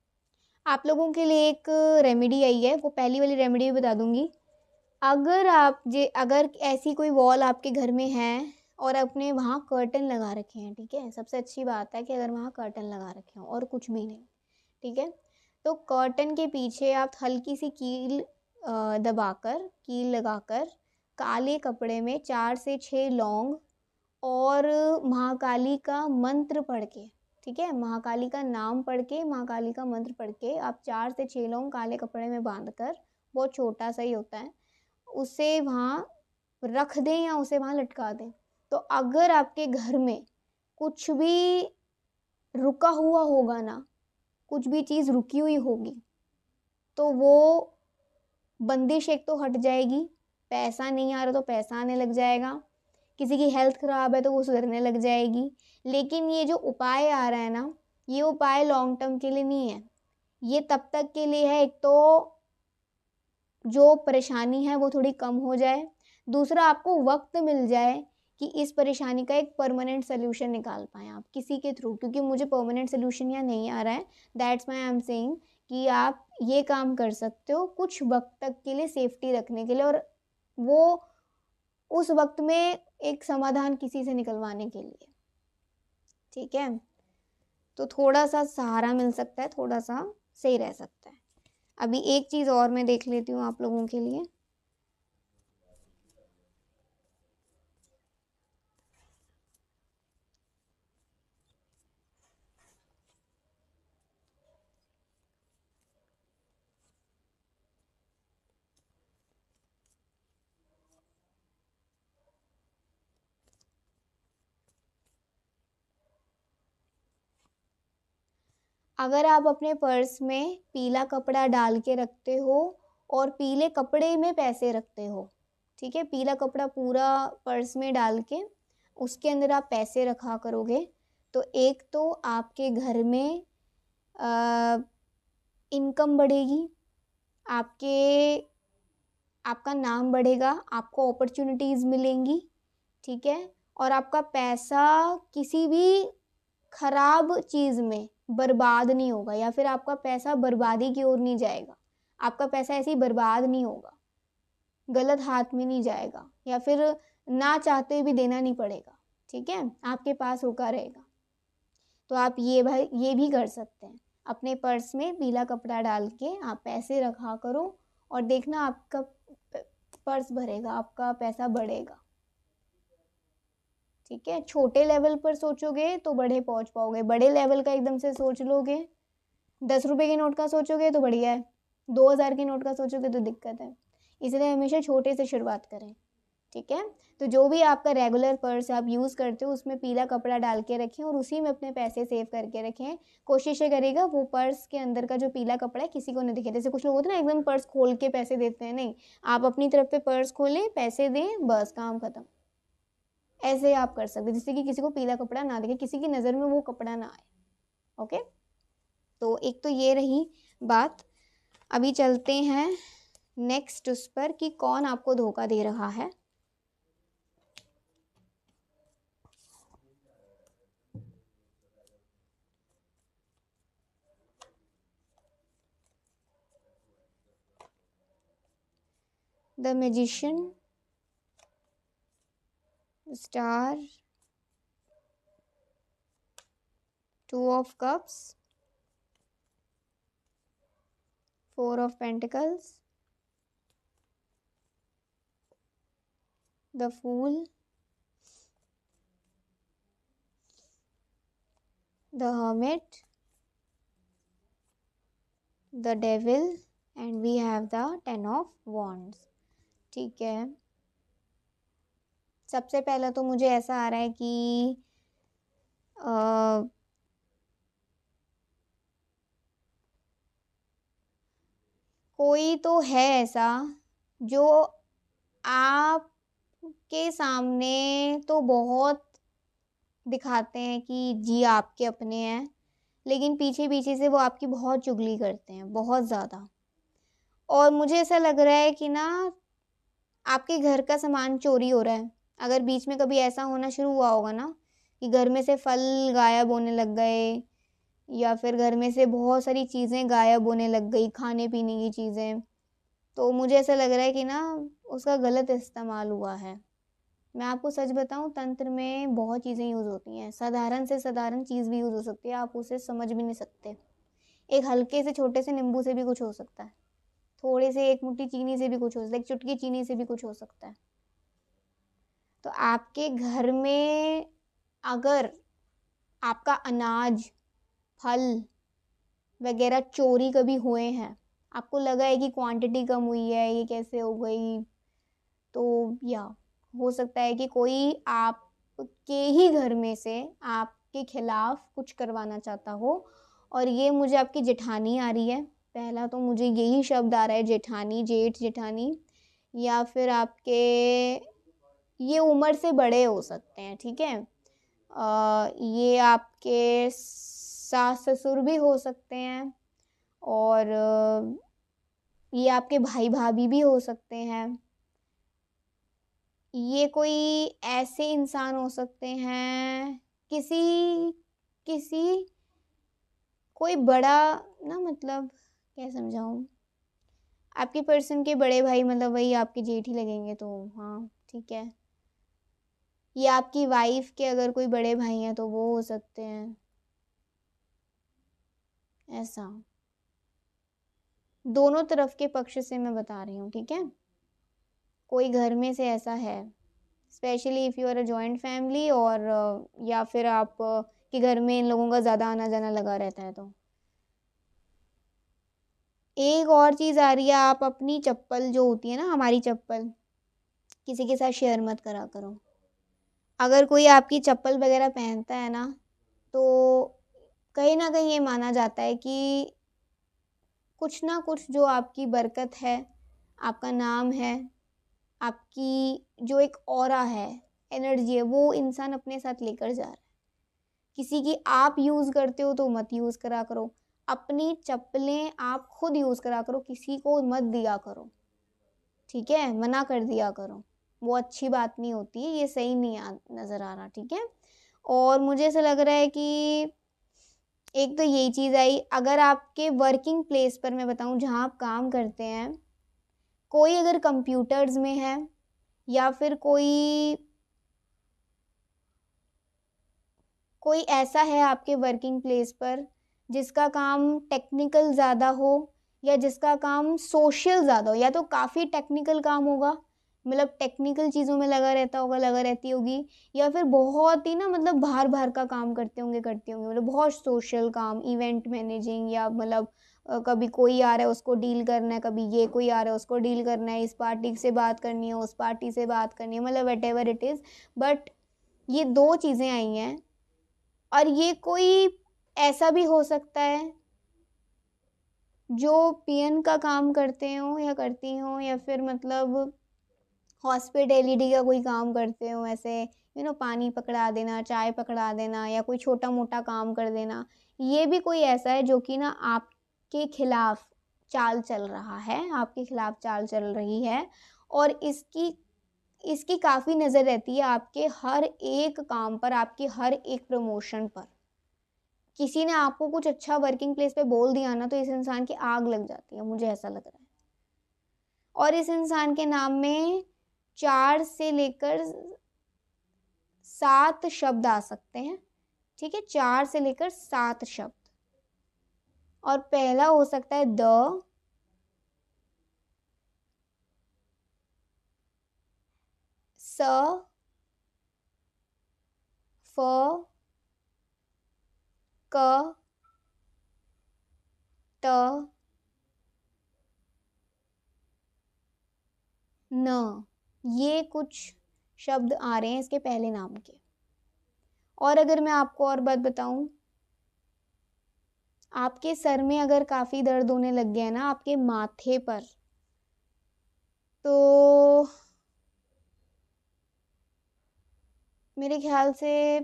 आप लोगों के लिए एक रेमेडी आई है, वो पहली वाली रेमेडी भी बता दूंगी। अगर ऐसी कोई वॉल आपके घर में है और आपने वहाँ कर्टन लगा रखे हैं, ठीक है, सबसे अच्छी बात है कि अगर वहाँ कर्टन लगा रखे हों और कुछ भी नहीं, ठीक है, तो कर्टन के पीछे आप हल्की सी कील दबाकर, कील लगाकर, काले कपड़े में 4 से 6 लौंग और महाकाली का मंत्र पढ़ के, ठीक है, महाकाली का नाम पढ़ के, महाकाली का मंत्र पढ़ के आप 4 से 6 लौंग काले कपड़े में बांध कर, बहुत छोटा सा ही होता है, उसे वहाँ रख दें या उसे वहाँ लटका दें। तो अगर आपके घर में कुछ भी रुका हुआ होगा ना, कुछ भी चीज़ रुकी हुई होगी, तो वो बंदिश एक तो हट जाएगी, पैसा नहीं आ रहा तो पैसा आने लग जाएगा, किसी की हेल्थ ख़राब है तो वो सुधरने लग जाएगी। लेकिन ये जो उपाय आ रहा है ना, ये उपाय लॉन्ग टर्म के लिए नहीं है, ये तब तक के लिए है, एक तो जो परेशानी है वो थोड़ी कम हो जाए, दूसरा आपको वक्त मिल जाए कि इस परेशानी का एक परमानेंट सोल्यूशन निकाल पाएँ आप किसी के थ्रू, क्योंकि मुझे परमानेंट सोल्यूशन यहाँ नहीं आ रहा है। That's why I am saying कि आप ये काम कर सकते हो कुछ वक्त तक के लिए सेफ्टी रखने के लिए, और वो उस वक्त में एक समाधान किसी से निकलवाने के लिए। ठीक है, तो थोड़ा सा सहारा मिल सकता है, थोड़ा सा सही रह सकता है। अभी एक चीज़ और मैं देख लेती हूँ आप लोगों के लिए। अगर आप अपने पर्स में पीला कपड़ा डाल के रखते हो और पीले कपड़े में पैसे रखते हो, ठीक है, पीला कपड़ा पूरा पर्स में डाल के उसके अंदर आप पैसे रखा करोगे, तो एक तो आपके घर में इनकम बढ़ेगी, आपका नाम बढ़ेगा, आपको अपॉर्चुनिटीज़ मिलेंगी, ठीक है, और आपका पैसा किसी भी खराब चीज़ में बर्बाद नहीं होगा, या फिर आपका पैसा बर्बादी की ओर नहीं जाएगा, आपका पैसा ऐसे ही बर्बाद नहीं होगा, गलत हाथ में नहीं जाएगा, या फिर ना चाहते हुए भी देना नहीं पड़ेगा, ठीक है, आपके पास रुका रहेगा। तो आप ये भी कर सकते हैं, अपने पर्स में पीला कपड़ा डाल के आप पैसे रखा करो और देखना आपका पर्स भरेगा, आपका पैसा बढ़ेगा। ठीक है, छोटे लेवल पर सोचोगे तो बड़े पहुंच पाओगे, बड़े लेवल का एकदम से सोच लोगे, 10 रुपए के नोट का सोचोगे तो बढ़िया है, 2000 के नोट का सोचोगे तो दिक्कत है, इसलिए हमेशा छोटे से शुरुआत करें। ठीक है। तो जो भी आपका रेगुलर पर्स आप यूज़ करते हो उसमें पीला कपड़ा डाल के रखें और उसी में अपने पैसे सेव करके रखें। कोशिश ये करिएगा वो पर्स के अंदर का जो पीला कपड़ा है किसी को ना दिखे। जैसे कुछ लोग होते हैं ना एकदम पर्स खोल के पैसे देते हैं, नहीं, आप अपनी तरफ पे पर्स खोलें, पैसे दें, बस काम खत्म। ऐसे आप कर सकते जिससे कि किसी को पीला कपड़ा ना दिखे, किसी की नज़र में वो कपड़ा ना आए। ओके, तो एक तो ये रही बात। अभी चलते हैं नेक्स्ट उस पर कि कौन आपको धोखा दे रहा है। The magician, star, 2 of cups, 4 of pentacles, the fool, the hermit, the devil, and we have the 10 of wands। ठीक है, सबसे पहला तो मुझे ऐसा आ रहा है कि कोई तो है ऐसा जो आपके सामने तो बहुत दिखाते हैं कि जी आपके अपने हैं, लेकिन पीछे पीछे से वो आपकी बहुत चुगली करते हैं, बहुत ज़्यादा। और मुझे ऐसा लग रहा है कि ना आपके घर का सामान चोरी हो रहा है। अगर बीच में कभी ऐसा होना शुरू हुआ होगा ना कि घर में से फल गायब होने लग गए या फिर घर में से बहुत सारी चीज़ें गायब होने लग गई, खाने पीने की चीज़ें, तो मुझे ऐसा लग रहा है कि ना उसका गलत इस्तेमाल हुआ है। मैं आपको सच बताऊं, तंत्र में बहुत चीज़ें यूज़ होती हैं, साधारण से साधारण चीज़ भी यूज़ हो सकती है, आप उसे समझ भी नहीं सकते। एक हल्के से छोटे से नींबू से भी कुछ हो सकता है, थोड़े से एक मुट्ठी चीनी से भी कुछ हो सकता है, एक चुटकी चीनी से भी कुछ हो सकता है। तो आपके घर में अगर आपका अनाज, फल वगैरह चोरी कभी हुए हैं, आपको लगा है कि क्वांटिटी कम हुई है, ये कैसे हो गई, तो या हो सकता है कि कोई आपके ही घर में से आपके खिलाफ कुछ करवाना चाहता हो। और ये मुझे आपकी जेठानी आ रही है, पहला तो मुझे यही शब्द आ रहा है, जेठानी, जेठ जेठानी, या फिर आपके ये उम्र से बड़े हो सकते हैं, ठीक है। ये आपके सास ससुर भी हो सकते हैं और ये आपके भाई भाभी भी हो सकते हैं। ये कोई ऐसे इंसान हो सकते हैं, किसी किसी कोई बड़ा, ना मतलब क्या समझाऊं, आपके पर्सन के बड़े भाई, मतलब वही आपके जेठ ही लगेंगे, तो हाँ ठीक है। ये आपकी वाइफ के अगर कोई बड़े भाई हैं तो वो हो सकते हैं, ऐसा। दोनों तरफ के पक्ष से मैं बता रही हूँ, ठीक है। कोई घर में से ऐसा है, specially if you are a joint family, और या फिर आप के घर में इन लोगों का ज़्यादा आना जाना लगा रहता है। तो एक और चीज़ आ रही है, आप अपनी चप्पल जो होती है ना, हमारी चप्पल, किसी के साथ शेयर मत करा करो। अगर कोई आपकी चप्पल वगैरह पहनता है ना, तो कहीं ना कहीं ये माना जाता है कि कुछ ना कुछ जो आपकी बरकत है, आपका नाम है, आपकी जो एक ऑरा है, एनर्जी है, वो इंसान अपने साथ लेकर जा रहा है। किसी की आप यूज़ करते हो तो मत यूज़ करा करो, अपनी चप्पलें आप खुद यूज़ करा करो, किसी को मत दिया करो, ठीक है, मना कर दिया करो, वो अच्छी बात नहीं होती है, ये सही नहीं नज़र आ रहा, ठीक है। और मुझे ऐसा लग रहा है कि एक तो यही चीज़ आई। अगर आपके वर्किंग प्लेस पर मैं बताऊं, जहाँ आप काम करते हैं, कोई अगर कंप्यूटर्स में है या फिर कोई ऐसा है आपके वर्किंग प्लेस पर जिसका काम टेक्निकल ज़्यादा हो या जिसका काम सोशल ज़्यादा हो, या तो काफ़ी टेक्निकल काम होगा, मतलब टेक्निकल चीज़ों में लगा रहता होगा, लगा रहती होगी, या फिर बहुत ही ना मतलब बाहर बाहर का काम करते होंगे, करती होंगे, मतलब बहुत सोशल काम, इवेंट मैनेजिंग, या मतलब कभी कोई आ रहा है उसको डील करना है, कभी ये कोई आ रहा है उसको डील करना है, इस पार्टी से बात करनी है, उस पार्टी से बात करनी है, मतलब व्हाटएवर इट इज़। बट ये 2 चीज़ें आई हैं और ये कोई ऐसा भी हो सकता है जो पीएन का काम करते हों या करती हों, या फिर मतलब हॉस्पिटैलिटी का कोई काम करते हों, ऐसे पानी पकड़ा देना, चाय पकड़ा देना या कोई छोटा-मोटा काम कर देना। ये भी कोई ऐसा है जो कि ना आपके खिलाफ चाल चल रहा है, आपके खिलाफ चाल चल रही है और इसकी काफ़ी नज़र रहती है आपके हर एक काम पर, आपके हर एक प्रमोशन पर। किसी ने आपको कुछ अच्छा वर्किंग प्लेस पे बोल दिया ना, तो इस इंसान की आग लग जाती है, मुझे ऐसा लग रहा है। और इस इंसान के नाम में 4 से लेकर 7 शब्द आ सकते हैं, ठीक है? 4 से लेकर 7 शब्द। और पहला हो सकता है द, स, फ, क, त, न। ये कुछ शब्द आ रहे हैं इसके पहले नाम के। और अगर मैं आपको और बात बताऊं, आपके सर में अगर काफ़ी दर्द होने लग गया है ना, आपके माथे पर, तो मेरे ख्याल से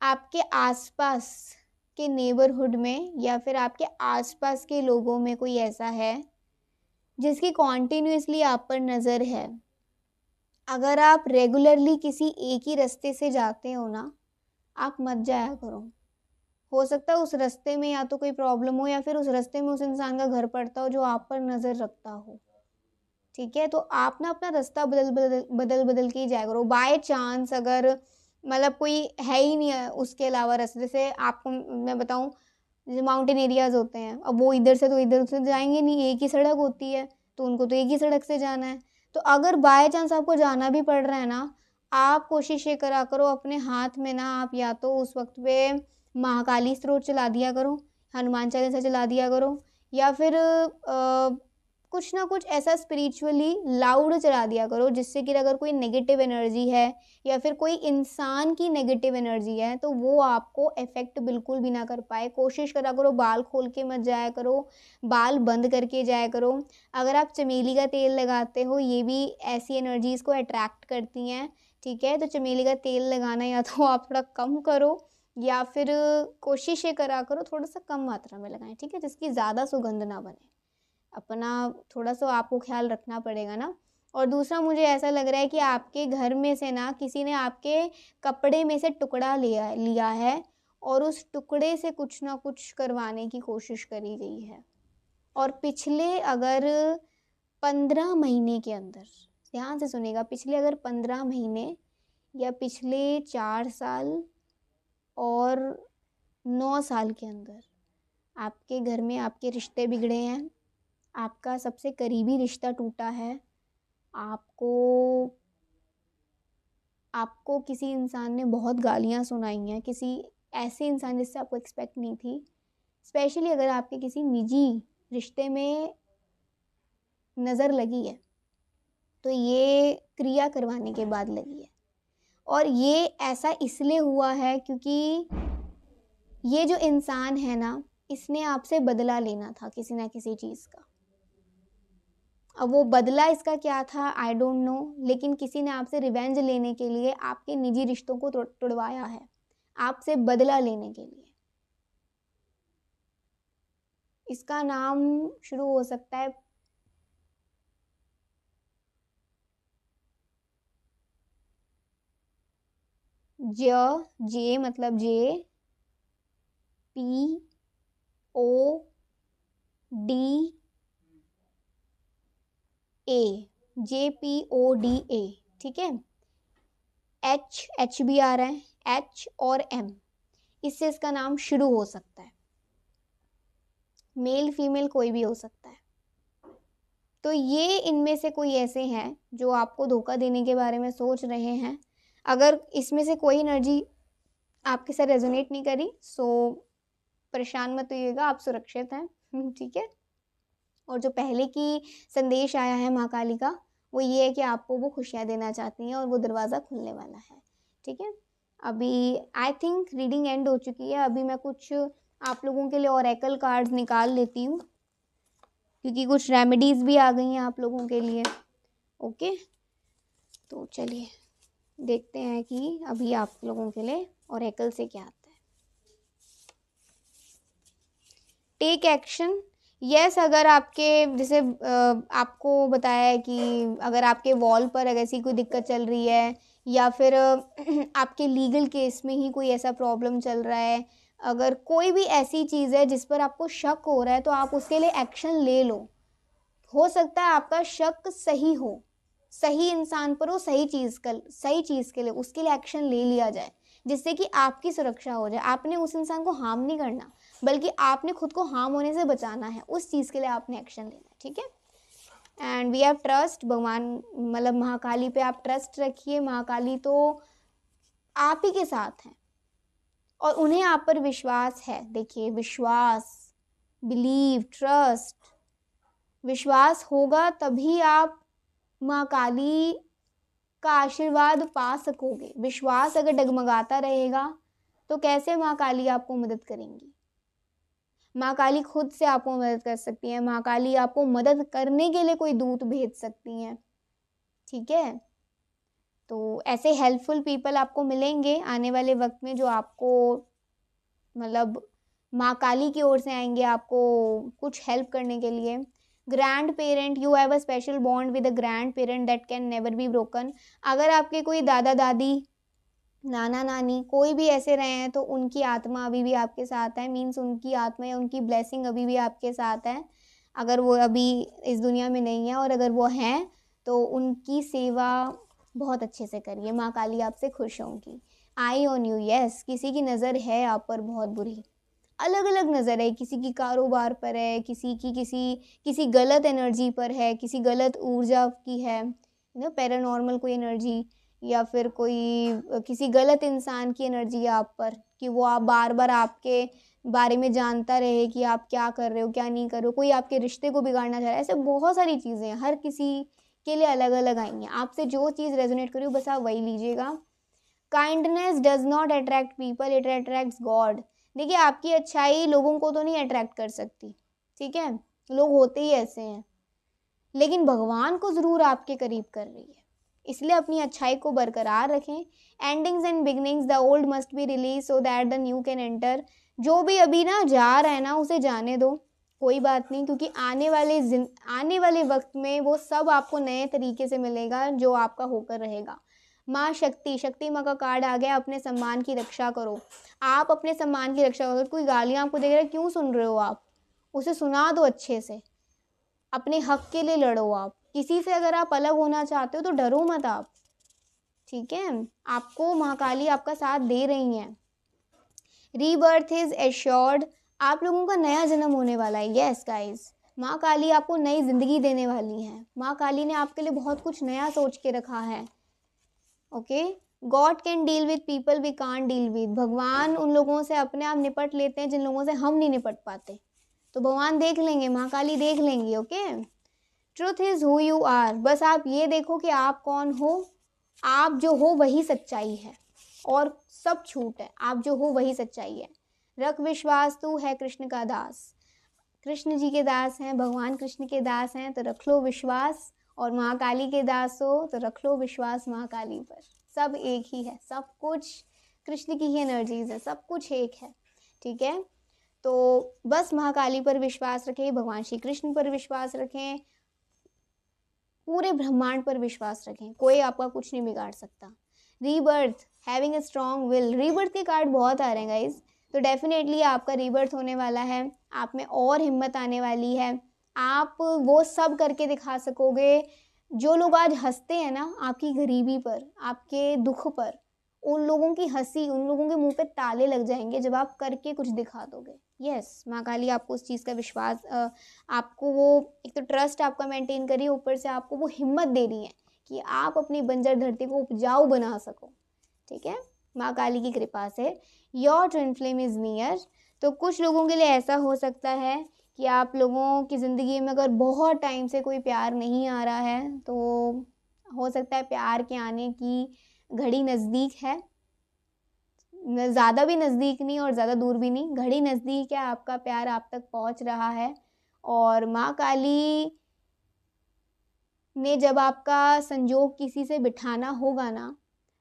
आपके आसपास के नेबरहुड में या फिर आपके आसपास के लोगों में कोई ऐसा है जिसकी कॉन्टिन्यूसली आप पर नज़र है। अगर आप रेगुलरली किसी एक ही रास्ते से जाते हो ना, आप मत जाया करो। हो सकता है उस रास्ते में या तो कोई प्रॉब्लम हो या फिर उस रास्ते में उस इंसान का घर पड़ता हो जो आप पर नज़र रखता हो, ठीक है? तो आप ना अपना रास्ता बदल के ही जाया करो। बाय चांस अगर मतलब कोई है ही नहीं है उसके अलावा रास्ते, जैसे आपको मैं बताऊँ, जैसे माउंटेन एरियाज़ होते हैं, अब वो इधर से तो इधर से जाएँगे नहीं, एक ही सड़क होती है, तो उनको तो एक ही सड़क से जाना है। तो अगर बाय चांस आपको जाना भी पड़ रहा है ना, आप कोशिश ये करा करो अपने हाथ में ना, आप या तो उस वक़्त पे महाकाली स्तोत्र चला दिया करो, हनुमान चालीसा चला दिया करो, या फिर कुछ ना कुछ ऐसा स्पिरिचुअली लाउड चला दिया करो जिससे कि अगर कोई नेगेटिव एनर्जी है या फिर कोई इंसान की नेगेटिव एनर्जी है तो वो आपको अफेक्ट बिल्कुल भी ना कर पाए। कोशिश करा करो बाल खोल के मत जाया करो, बाल बंद करके जाया करो। अगर आप चमेली का तेल लगाते हो, ये भी ऐसी एनर्जीज़ को अट्रैक्ट करती हैं, ठीक है? तो चमेली का तेल लगाना या तो आप थोड़ा कम करो या फिर कोशिश ये करा करो थोड़ा सा कम मात्रा में लगाएं, ठीक है? जिसकी ज़्यादा सुगंध ना बने। अपना थोड़ा सा आपको ख्याल रखना पड़ेगा ना। और दूसरा मुझे ऐसा लग रहा है कि आपके घर में से ना किसी ने आपके कपड़े में से टुकड़ा लिया है और उस टुकड़े से कुछ ना कुछ करवाने की कोशिश करी गई है। और पिछले अगर 15 महीने के अंदर, ध्यान से सुनिएगा, पिछले अगर 15 महीने या पिछले 4 साल और 9 साल के अंदर आपके घर में आपके रिश्ते बिगड़े हैं, आपका सबसे करीबी रिश्ता टूटा है, आपको आपको किसी इंसान ने बहुत गालियाँ सुनाई हैं, किसी ऐसे इंसान जिससे आपको एक्सपेक्ट नहीं थी। स्पेशली अगर आपके किसी निजी रिश्ते में नज़र लगी है, तो ये क्रिया करवाने के बाद लगी है। और ये ऐसा इसलिए हुआ है क्योंकि ये जो इंसान है ना, इसने आपसे बदला लेना था किसी ना किसी चीज़ का। अब वो बदला इसका क्या था आई डोंट नो, लेकिन किसी ने आपसे रिवेंज लेने के लिए आपके निजी रिश्तों को तुड़वाया है, आपसे बदला लेने के लिए। इसका नाम शुरू हो सकता है जे मतलब J, P O D A, JPODA, ठीक है? एच भी आ रहा है, एच और एम, इससे इसका नाम शुरू हो सकता है। मेल फीमेल कोई भी हो सकता है। तो ये इनमें से कोई ऐसे हैं जो आपको धोखा देने के बारे में सोच रहे हैं। अगर इसमें से कोई एनर्जी आपके साथ रेजोनेट नहीं करी, सो परेशान मत होइएगा, आप सुरक्षित हैं। ठीक है। और जो पहले की संदेश आया है माँ काली का, वो ये है कि आपको वो खुशियाँ देना चाहती हैं और वो दरवाज़ा खुलने वाला है। ठीक है। अभी आई थिंक रीडिंग एंड हो चुकी है। अभी मैं कुछ आप लोगों के लिए ओरेकल कार्ड्स निकाल लेती हूँ, क्योंकि कुछ रेमेडीज़ भी आ गई हैं आप लोगों के लिए। ओके, तो चलिए देखते हैं कि अभी आप लोगों के लिए ओरेकल से क्या आता है। Take action. यस, अगर आपके जैसे आपको बताया है कि अगर आपके वॉल पर अगर ऐसी कोई दिक्कत चल रही है, या फिर आपके लीगल केस में ही कोई ऐसा प्रॉब्लम चल रहा है, अगर कोई भी ऐसी चीज़ है जिस पर आपको शक हो रहा है, तो आप उसके लिए एक्शन ले लो। हो सकता है आपका शक सही हो, सही इंसान पर हो, सही चीज़ के लिए उसके लिए एक्शन ले लिया जाए, जिससे कि आपकी सुरक्षा हो जाए। आपने उस इंसान को हार्म नहीं करना, बल्कि आपने खुद को हार्म होने से बचाना है। उस चीज़ के लिए आपने एक्शन लेना है। ठीक है। And we have trust. भगवान मतलब महाकाली पे आप ट्रस्ट रखिए। महाकाली तो आप ही के साथ हैं और उन्हें आप पर विश्वास है। देखिए, विश्वास, बिलीव, ट्रस्ट, विश्वास होगा तभी आप माँ काली का आशीर्वाद पा सकोगे। विश्वास अगर डगमगाता रहेगा तो कैसे माँ काली आपको मदद करेंगी? माँ काली खुद से आपको मदद कर सकती हैं। माँ काली आपको मदद करने के लिए कोई दूत भेज सकती हैं। ठीक है। तो ऐसे हेल्पफुल पीपल आपको मिलेंगे आने वाले वक्त में, जो आपको मतलब माँ काली की ओर से आएंगे आपको कुछ हेल्प करने के लिए। Grand parent, you have a special bond with a grand parent that can never be broken. अगर आपके कोई दादा दादी, नाना नानी कोई भी ऐसे रहे हैं, तो उनकी आत्मा अभी भी आपके साथ है। मीन्स उनकी आत्मा या उनकी ब्लेसिंग अभी भी आपके साथ है। अगर वो अभी इस दुनिया में नहीं है, और अगर वो हैं तो उनकी सेवा बहुत अच्छे से करिए। माँ काली आपसे खुश होंगी। आई ऑन यू, यस, किसी की नज़र है आप पर बहुत बुरी, अलग अलग नज़र है। किसी की कारोबार पर है, किसी की किसी गलत एनर्जी पर है, किसी गलत ऊर्जा की है, पैरानॉर्मल कोई एनर्जी, या फिर कोई किसी गलत इंसान की एनर्जी है आप पर, कि वो आप बार बार आपके बारे में जानता रहे कि आप क्या कर रहे हो, क्या नहीं कर रहे हो। कोई आपके रिश्ते को बिगाड़ना चाह रहा है। ऐसे बहुत सारी चीज़ें हैं, हर किसी के लिए अलग अलग आएंगी। आपसे जो चीज़ रेजोनेट करी हो बस आप वही लीजिएगा। Kindness does not attract people, it attracts God. देखिए, आपकी अच्छाई लोगों को तो नहीं अट्रैक्ट कर सकती। ठीक है, लोग होते ही ऐसे हैं, लेकिन भगवान को ज़रूर आपके करीब कर रही है। इसलिए अपनी अच्छाई को बरकरार रखें। Endings and beginnings, the old must be release so that the new can enter. जो भी अभी ना जा रहा है ना, उसे जाने दो, कोई बात नहीं, क्योंकि आने वाले वक्त में वो सब आपको नए तरीके से मिलेगा जो आपका होकर रहेगा। माँ शक्ति माँ का कार्ड आ गया। अपने सम्मान की रक्षा करो। आप अपने सम्मान की रक्षा करो। कोई गालियाँ आपको दे रहा है, क्यों सुन रहे हो आप? उसे सुना दो अच्छे से। अपने हक के लिए लड़ो। आप किसी से अगर आप अलग होना चाहते हो तो डरो मत आप। ठीक है, आपको महाकाली आपका साथ दे रही हैं। Rebirth is assured. आप लोगों का नया जन्म होने वाला है। यस गाइस, माँ काली आपको नई जिंदगी देने वाली है। माँ काली ने आपके लिए बहुत कुछ नया सोच के रखा है। Okay, God can deal with people we can't deal with. भगवान उन लोगों से अपने आप निपट लेते हैं जिन लोगों से हम नहीं निपट पाते। तो भगवान देख लेंगे, माँ काली देख लेंगी। Okay, truth is who you are. बस आप ये देखो कि आप कौन हो। आप जो हो वही सच्चाई है, और सब झूठ है। आप जो हो वही सच्चाई है। रख विश्वास, तू है कृष्ण का दास। कृष्ण जी के दास हैं, भगवान कृष्ण के दास हैं, तो रख लो विश्वास। और महाकाली के दास हो तो रख लो विश्वास महाकाली पर। सब एक ही है, सब कुछ कृष्ण की ही एनर्जीज है, सब कुछ एक है। ठीक है, तो बस महाकाली पर विश्वास रखें, भगवान श्री कृष्ण पर विश्वास रखें, पूरे ब्रह्मांड पर विश्वास रखें। कोई आपका कुछ नहीं बिगाड़ सकता। Rebirth, having a strong will. Rebirth के कार्ड बहुत आ रहे हैं गाइज, तो डेफिनेटली आपका रीबर्थ होने वाला है। आप में और हिम्मत आने वाली है। आप वो सब करके दिखा सकोगे। जो लोग आज हंसते हैं ना आपकी गरीबी पर, आपके दुख पर, उन लोगों की हंसी, उन लोगों के मुंह पे ताले लग जाएंगे जब आप करके कुछ दिखा दोगे। यस, माँ काली आपको उस चीज़ का विश्वास, आपको वो एक तो ट्रस्ट आपका मेंटेन करिए, ऊपर से आपको वो हिम्मत दे रही है कि आप अपनी बंजर धरती को उपजाऊ बना सको। ठीक है, माँ काली की कृपा से। Your twin flame is near, तो कुछ लोगों के लिए ऐसा हो सकता है कि आप लोगों की ज़िंदगी में अगर बहुत टाइम से कोई प्यार नहीं आ रहा है, तो हो सकता है प्यार के आने की घड़ी नज़दीक है। ज़्यादा भी नज़दीक नहीं और ज़्यादा दूर भी नहीं, घड़ी नज़दीक है, आपका प्यार आप तक पहुँच रहा है। और माँ काली ने जब आपका संजोग किसी से बिठाना होगा ना,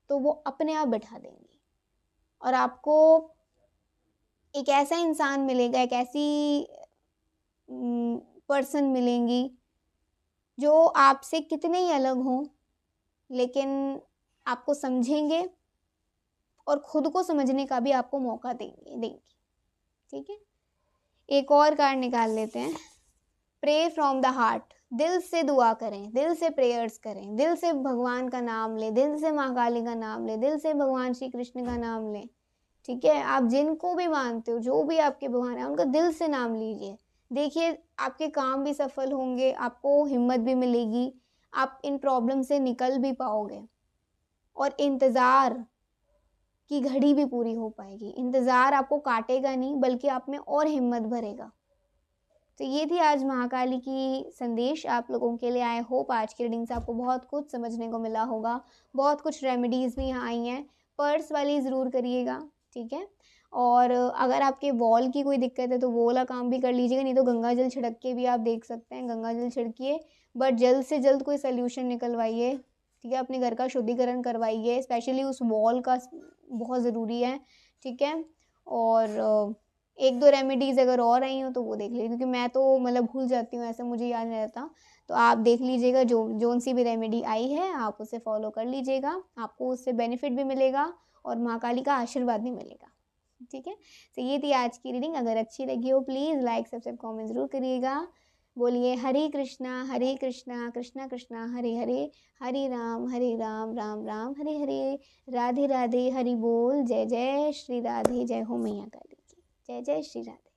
तो वो अपने आप बिठा देंगी और आपको एक ऐसा इंसान मिलेगा, एक ऐसी पर्सन मिलेंगी जो आपसे कितने ही अलग हों, लेकिन आपको समझेंगे और खुद को समझने का भी आपको मौका देंगी। ठीक है, एक और कार्ड निकाल लेते हैं। प्रे फ्रॉम द हार्ट, दिल से दुआ करें, दिल से प्रेयर्स करें, दिल से भगवान का नाम लें, दिल से माँ काली का नाम लें, दिल से भगवान श्री कृष्ण का नाम लें। ठीक है, आप जिनको भी मानते हो, जो भी आपके भगवान है, उनका दिल से नाम लीजिए। देखिए आपके काम भी सफल होंगे, आपको हिम्मत भी मिलेगी, आप इन प्रॉब्लम से निकल भी पाओगे और इंतज़ार की घड़ी भी पूरी हो पाएगी। इंतज़ार आपको काटेगा नहीं, बल्कि आप में और हिम्मत भरेगा। तो ये थी आज महाकाली की संदेश आप लोगों के लिए। आई होप आज की रीडिंग से आपको बहुत कुछ समझने को मिला होगा, बहुत कुछ रेमेडीज़ भी यहाँ आई हैं। पर्स वाली ज़रूर करिएगा, ठीक है। और अगर आपके वॉल की कोई दिक्कत है तो वो वाला काम भी कर लीजिएगा, नहीं तो गंगा जल छिड़क के भी आप देख सकते हैं, गंगा जल छिड़किए, बट जल्द से जल्द कोई सोल्यूशन निकलवाइए, ठीक है। अपने घर का शुद्धिकरण करवाइए, स्पेशली उस वॉल का बहुत ज़रूरी है, ठीक है। और एक दो रेमेडीज़ अगर और आई हो तो वो देख लीजिए, क्योंकि मैं तो मतलब भूल जाती हूँ, ऐसा मुझे याद नहीं रहता। तो आप देख लीजिएगा, जोन सी भी रेमेडी आई है आप उसे फॉलो कर लीजिएगा, आपको उससे बेनिफिट भी मिलेगा और माँ काली का आशीर्वाद भी मिलेगा, ठीक है। तो ये थी आज की रीडिंग। अगर अच्छी लगी हो प्लीज़ लाइक सब्सक्राइब कमेंट ज़रूर करिएगा। बोलिए हरे कृष्णा कृष्णा कृष्णा हरे हरे, हरे राम राम राम हरे हरे, राधे राधे, हरि बोल, जय जय श्री राधे, जय हो मैया काली की, जय जय श्री राधे।